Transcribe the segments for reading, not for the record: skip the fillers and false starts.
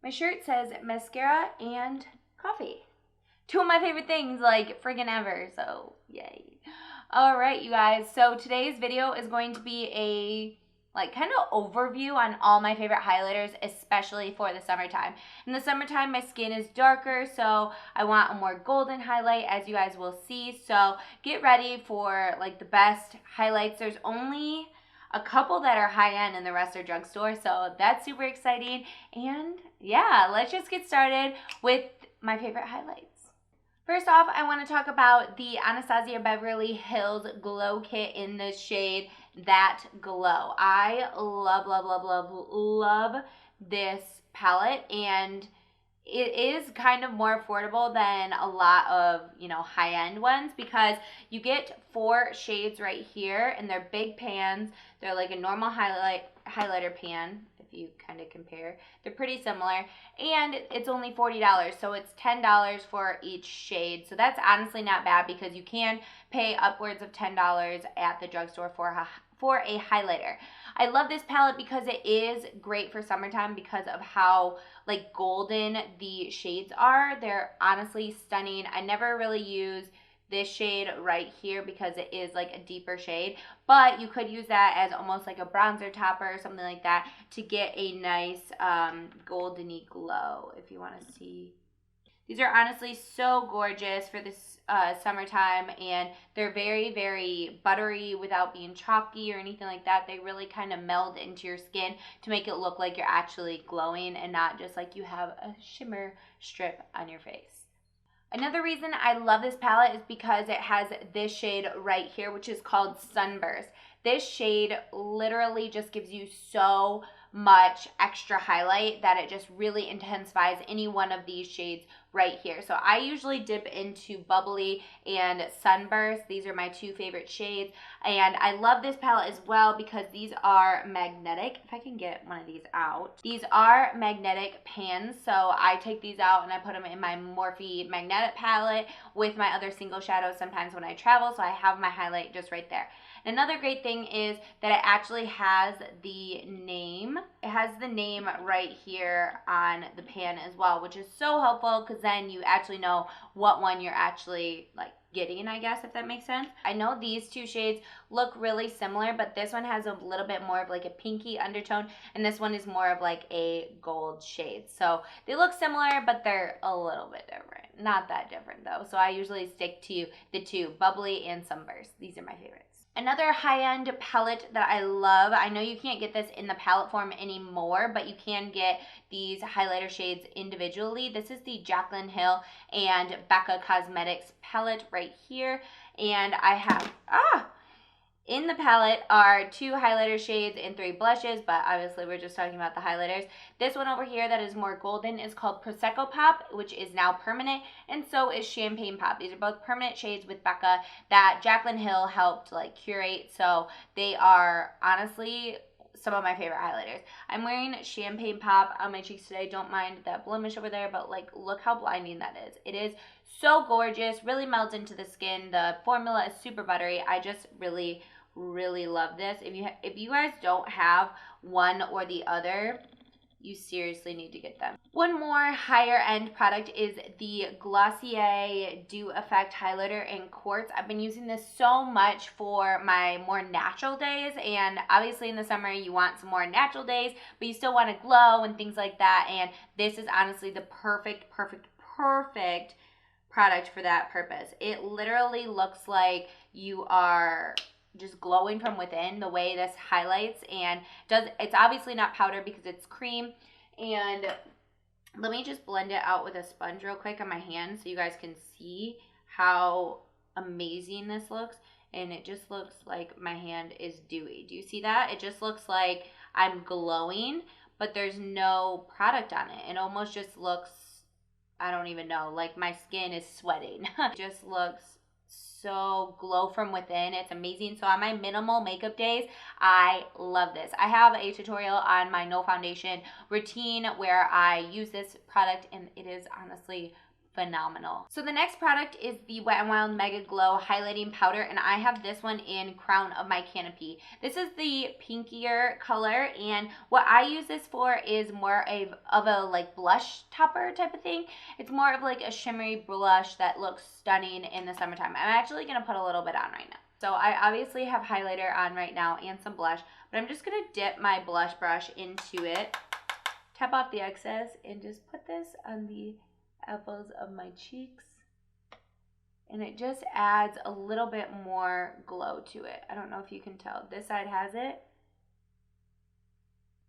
My shirt says mascara and coffee. Two of my favorite things, like, friggin' ever, so yay. All right, you guys, so today's video is going to be a kind of overview on all my favorite highlighters, especially for the summertime. In the summertime, my skin is darker, so I want a more golden highlight, as you guys will see. So get ready for like the best highlights. There's only a couple that are high-end and the rest are drugstore, so that's super exciting. And yeah, let's just get started with my favorite highlights. First off, I want to talk about the Anastasia Beverly Hills Glow Kit in the shade That Glow. I love, love, love, love, love this palette, and it is kind of more affordable than a lot of, high-end ones, because you get 4 shades right here, and they're big pans. They're like a normal highlighter pan. If you kind of compare, they're pretty similar, and it's only $40, so it's $10 for each shade. So that's honestly not bad, because you can pay upwards of $10 at the drugstore for a highlighter. I love this palette because it is great for summertime because of how like golden the shades are. They're honestly stunning. I never really use this shade right here because it is like a deeper shade, but you could use that as almost like a bronzer topper or something like that to get a nice goldeny glow, if you want to see. These are honestly so gorgeous for this summertime, and they're very, very buttery without being chalky or anything like that. They really kind of meld into your skin to make it look like you're actually glowing and not just like you have a shimmer strip on your face. Another reason I love this palette is because it has this shade right here, which is called Sunburst. This shade literally just gives you so much extra highlight that it just really intensifies any one of these shades right here. So I usually dip into Bubbly and Sunburst. These are my 2 favorite shades, and I love this palette as well because these are magnetic. If I can get one of these out. These are magnetic pans, so I take these out and I put them in my Morphe magnetic palette with my other single shadows sometimes when I travel, so I have my highlight just right there. Another great thing is that it actually has the name. It has the name right here on the pan as well, which is so helpful because then you actually know what one you're actually like getting, I guess, if that makes sense. I know these 2 shades look really similar, but this one has a little bit more of like a pinky undertone, and this one is more of like a gold shade. So they look similar, but they're a little bit different. Not that different though. So I usually stick to the 2, Bubbly and Sunburst. These are my favorites. Another high-end palette that I love, I know you can't get this in the palette form anymore, but you can get these highlighter shades individually. This is the Jaclyn Hill and Becca Cosmetics palette right here. And I have, in the palette are 2 highlighter shades and 3 blushes, but obviously we're just talking about the highlighters. This one over here that is more golden is called Prosecco Pop, which is now permanent, and so is Champagne Pop. These are both permanent shades with Becca that Jaclyn Hill helped like curate, so they are honestly some of my favorite highlighters. I'm wearing Champagne Pop on my cheeks today. Don't mind that blemish over there, but like look how blinding that is. It is so gorgeous, really melts into the skin. The formula is super buttery. I just really love this. If you guys don't have one or the other, you seriously need to get them. One more higher end product is the Glossier Dew Effect Highlighter in Quartz. I've been using this so much for my more natural days, and obviously in the summer you want some more natural days, but you still want to glow and things like that, and this is honestly the perfect product for that purpose. It literally looks like you are just glowing from within the way this highlights, and it's obviously not powder because it's cream. And let me just blend it out with a sponge real quick on my hand so you guys can see how amazing this looks. And it just looks like my hand is dewy. Do you see that? It just looks like I'm glowing, but there's no product on it. It almost just looks, I don't even know, like my skin is sweating. It just looks so glow from within. It's amazing. So on my minimal makeup days, I love this. I have a tutorial on my no foundation routine where I use this product, and it is honestly phenomenal. So the next product is the Wet n Wild Mega Glow Highlighting Powder, and I have this one in Crown of My Canopy. This is the pinkier color, and what I use this for is more of a like blush topper type of thing. It's more of like a shimmery blush that looks stunning in the summertime. I'm actually going to put a little bit on right now. So I obviously have highlighter on right now and some blush, but I'm just going to dip my blush brush into it, tap off the excess, and just put this on the apples of my cheeks, and it just adds a little bit more glow to it. I don't know if you can tell. This side has it,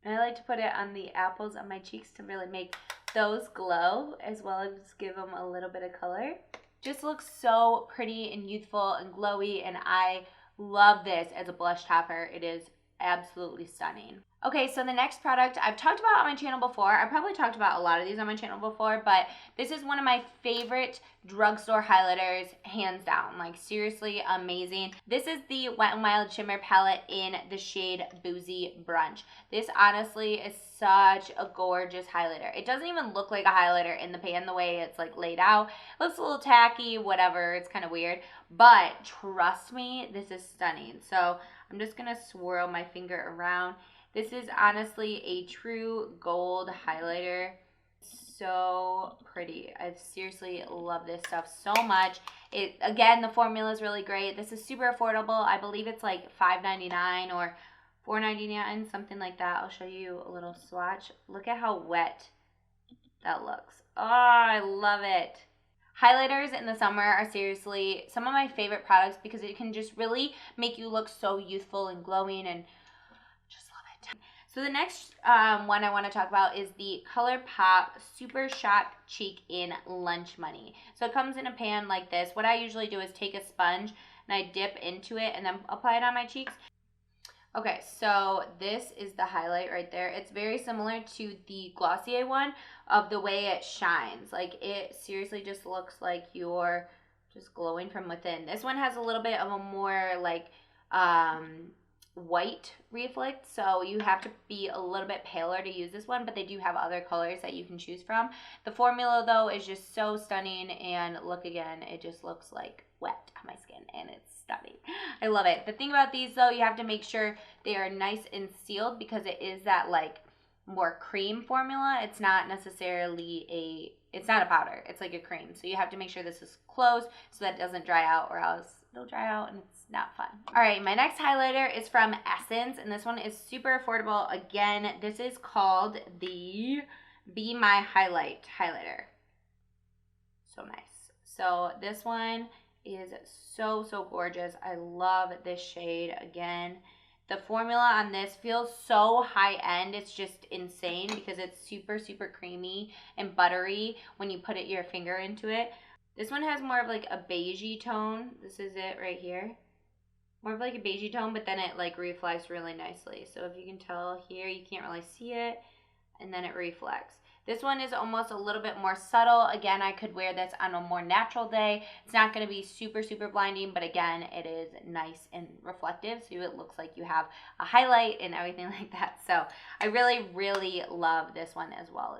and I like to put it on the apples of my cheeks to really make those glow, as well as give them a little bit of color. Just looks so pretty and youthful and glowy, and I love this as a blush topper. It is absolutely stunning. Okay, so the next product I've talked about on my channel before. I probably talked about a lot of these on my channel before, but this is one of my favorite drugstore highlighters, hands down. Like, seriously amazing. This is the Wet n Wild Shimmer palette in the shade Boozy Brunch. This honestly is such a gorgeous highlighter. It doesn't even look like a highlighter in the pan the way it's like laid out. It looks a little tacky, whatever. It's kind of weird, but trust me, this is stunning. So I'm just gonna swirl my finger around. This is honestly a true gold highlighter. So pretty. I seriously love this stuff so much. Again, the formula is really great. This is super affordable. I believe it's like $5.99 or $4.99, something like that. I'll show you a little swatch. Look at how wet that looks. Oh, I love it. Highlighters in the summer are seriously some of my favorite products because it can just really make you look so youthful and glowing, and just love it. So the next one I want to talk about is the ColourPop Super Shock Cheek in Lunch Money. So it comes in a pan like this. What I usually do is take a sponge and I dip into it and then apply it on my cheeks. Okay, so this is the highlight right there. It's very similar to the Glossier one of the way it shines. Like, it seriously just looks like you're just glowing from within. This one has a little bit of a more like white reflect, so you have to be a little bit paler to use this one, but they do have other colors that you can choose from. The formula though is just so stunning, and look again, it just looks like wet on my skin, and it's stunning. I love it. The thing about these though, you have to make sure they are nice and sealed because it is that like more cream formula. It's not necessarily it's not a powder. It's like a cream. So you have to make sure this is closed so that it doesn't dry out, or else it'll dry out and it's not fun. All right, my next highlighter is from Essence, and this one is super affordable. Again, this is called the Be My Highlight highlighter. So nice. So this one is so gorgeous. I love this shade. Again, the formula on this feels so high end. It's just insane because it's super creamy and buttery when you put your finger into it. This one has more of like a beigey tone. This is it right here. More of like a beigey tone, but then it like reflects really nicely. So if you can tell here, you can't really see it, and then it reflects. This one is almost a little bit more subtle. Again, I could wear this on a more natural day. It's not going to be super blinding, but again, it is nice and reflective, so it looks like you have a highlight and everything like that. So I really love this one as well.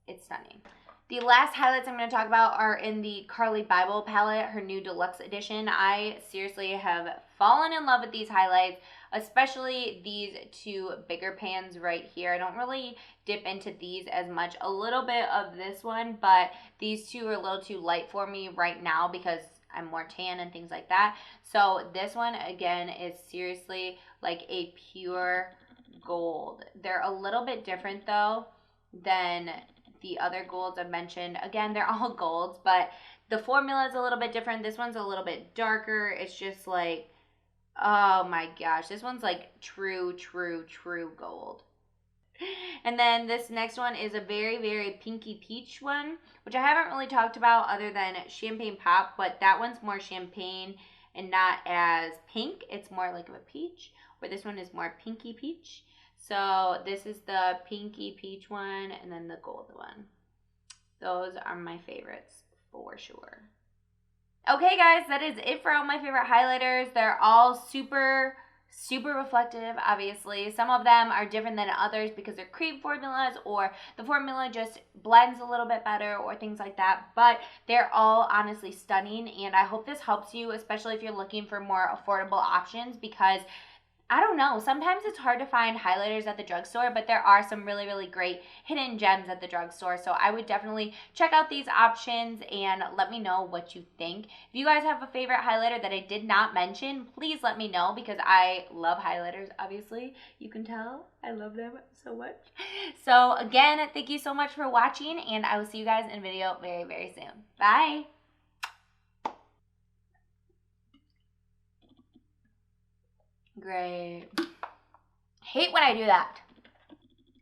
It's stunning. The last highlights I'm going to talk about are in the Carli Bybel palette, her new deluxe edition. I seriously have fallen in love with these highlights, especially these two bigger pans right here. I don't really dip into these as much. A little bit of this one, but these two are a little too light for me right now because I'm more tan and things like that. So this one, again, is seriously like a pure gold. They're a little bit different, though, than the other golds I mentioned. Again, they're all golds, but the formula is a little bit different. This one's a little bit darker. It's just like, oh my gosh, this one's like true gold. And then this next one is a very pinky peach one, which I haven't really talked about other than Champagne Pop, but that one's more champagne and not as pink. It's more like of a peach, where this one is more pinky peach. So this is the pinky peach one, and then the gold one. Those are my favorites for sure. Okay guys, that is it for all my favorite highlighters. They're all super super reflective, obviously. Some of them are different than others because they're cream formulas or the formula just blends a little bit better or things like that. But they're all honestly stunning, and I hope this helps you, especially if you're looking for more affordable options, because I don't know, sometimes it's hard to find highlighters at the drugstore, but there are some really, really great hidden gems at the drugstore. So I would definitely check out these options and let me know what you think. If you guys have a favorite highlighter that I did not mention, please let me know, because I love highlighters, obviously. You can tell I love them so much. So again, thank you so much for watching, and I will see you guys in a video very, very soon. Bye. Great. Hate when I do that.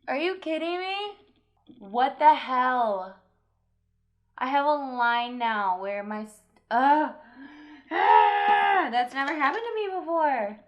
Are you kidding me? What the hell? I have a line now where my... That's never happened to me before.